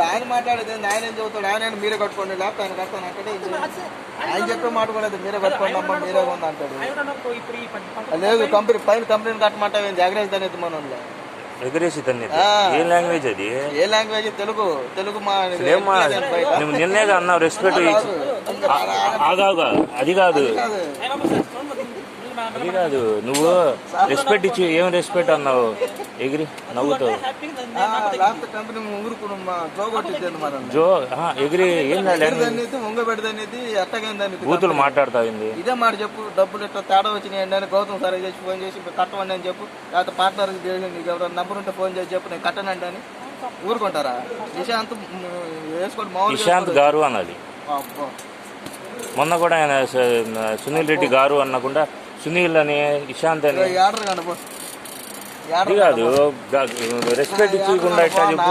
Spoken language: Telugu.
ఇప్పుడు ఆయన మాట్లాడేది ఆయన ఏం చెబుతాడు, ఆయన మీరే కట్టుకోండి లేకపోతే ఆయన కడతాను అంటే ఆయన చెప్పే మాట కూడా మీరే కట్టుకోండి అమ్మ మీరే ఉంది అంటాడు. లేదు కంపెనీ కట్టమంటే జాగ్రత్త అనేది మన ఎగరేసి తన్ని ఏ లాంగ్వేజ్ అది? ఏ లాంగ్వేజ్? తెలుగు మా నువ్వు నిన్నేగా అన్నావు రెస్పెక్ట్. ఆగాగా అది కాదు నువ్వు రెస్పెక్ట్ ఇచ్చి ఏం రెస్పెక్ట్ అన్నావు? ఎగిరి నవ్వుతావు జో ఎగిరి ఏం బూతులు మాట్లాడతావు. ఇదే మాట చెప్పు, డబ్బులు ఇట్లా తేడా వచ్చినాయండి అని గౌతమ్ సార్ చేసి ఫోన్ చేసి కట్టమండి అని చెప్పు, లేకపోతే పార్ట్నర్ నీకు ఎవరైనా నంబర్ ఉంటే ఫోన్ చేసి చెప్పు నేను కట్టనండి అని ఊరుకుంటారా? నిశాంత్ వేసుకోండి మామూలు నిశాంత్ గారు అనాలి. మొన్న కూడా ఆయన సునీల్ రెడ్డి గారు అనకుండా సునీల్ అని ఇషాంత్ అని కాదు రెస్పెక్ట్ ఇచ్చకుండా ఎట్లా చెప్పు.